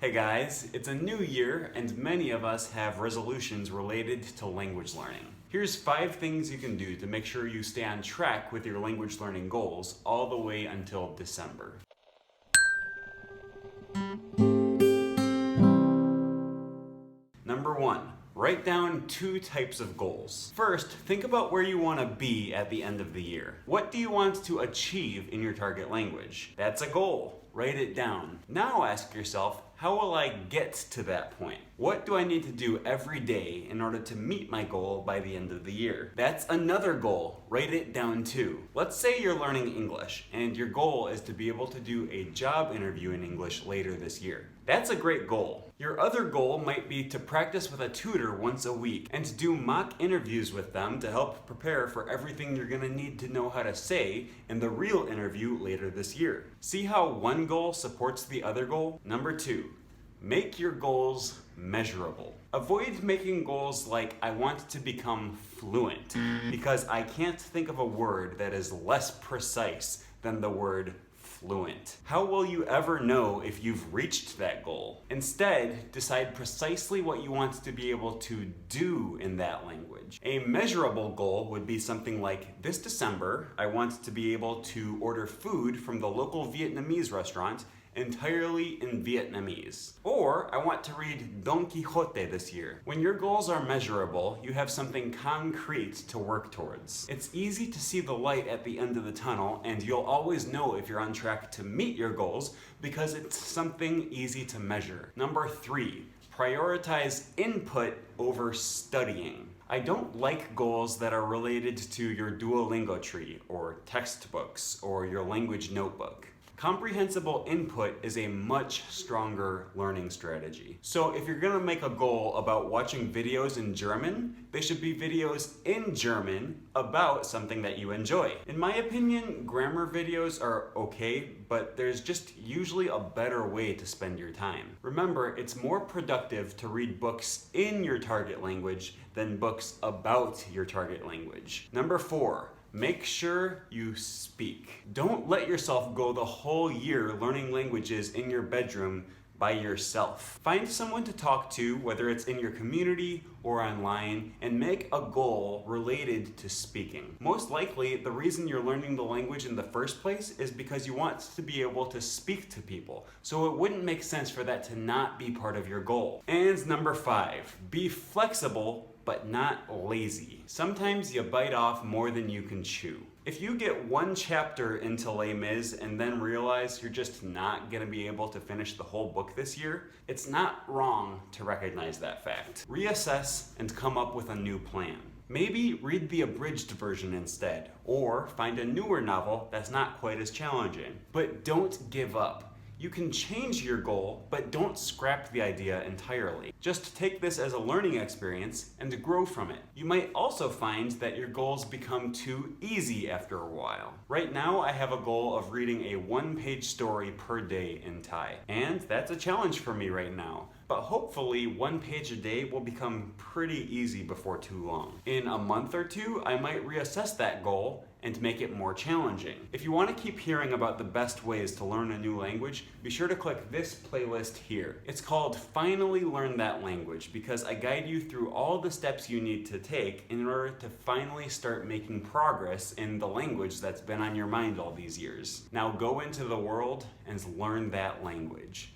Hey guys, it's a new year and many of us have resolutions related to language learning. Here's 5 things you can do to make sure you stay on track with your language learning goals all the way until December. Number 1. Write down 2 types of goals. First, think about where you want to be at the end of the year. What do you want to achieve in your target language? That's a goal. Write it down. Now ask yourself, how will I get to that point? What do I need to do every day in order to meet my goal by the end of the year? That's another goal. Write it down too. Let's say you're learning English and your goal is to be able to do a job interview in English later this year. That's a great goal. Your other goal might be to practice with a tutor once a week and to do mock interviews with them to help prepare for everything you're going to need to know how to say in the real interview later this year. See how one goal supports the other goal? Number 2. Make your goals measurable. Avoid making goals like, I want to become fluent, because I can't think of a word that is less precise than the word fluent. How will you ever know if you've reached that goal? Instead, decide precisely what you want to be able to do in that language. A measurable goal would be something like, this December, I want to be able to order food from the local Vietnamese restaurant entirely in Vietnamese. Or, I want to read Don Quixote this year. When your goals are measurable, you have something concrete to work towards. It's easy to see the light at the end of the tunnel, and you'll always know if you're on track to meet your goals because it's something easy to measure. Number 3, prioritize input over studying. I don't like goals that are related to your Duolingo tree, or textbooks, or your language notebook. Comprehensible input is a much stronger learning strategy. So if you're gonna make a goal about watching videos in German, they should be videos in German about something that you enjoy. In my opinion, grammar videos are okay, but there's just usually a better way to spend your time. Remember, it's more productive to read books in your target language than books about your target language. Number 4. Make sure you speak. Don't let yourself go the whole year learning languages in your bedroom by yourself. Find someone to talk to, whether it's in your community or online, and make a goal related to speaking. Most likely, the reason you're learning the language in the first place is because you want to be able to speak to people, so it wouldn't make sense for that to not be part of your goal. And number 5, be flexible but not lazy. Sometimes you bite off more than you can chew. If you get one chapter into Les Mis and then realize you're just not gonna be able to finish the whole book this year, it's not wrong to recognize that fact. Reassess and come up with a new plan. Maybe read the abridged version instead, or find a newer novel that's not quite as challenging. But don't give up. You can change your goal, but don't scrap the idea entirely. Just take this as a learning experience and grow from it. You might also find that your goals become too easy after a while. Right now, I have a goal of reading a 1-page story per day in Thai. And that's a challenge for me right now. But hopefully 1 page a day will become pretty easy before too long. In a month or 2, I might reassess that goal and make it more challenging. If you want to keep hearing about the best ways to learn a new language, be sure to click this playlist here. It's called Finally Learn That Language because I guide you through all the steps you need to take in order to finally start making progress in the language that's been on your mind all these years. Now go into the world and learn that language.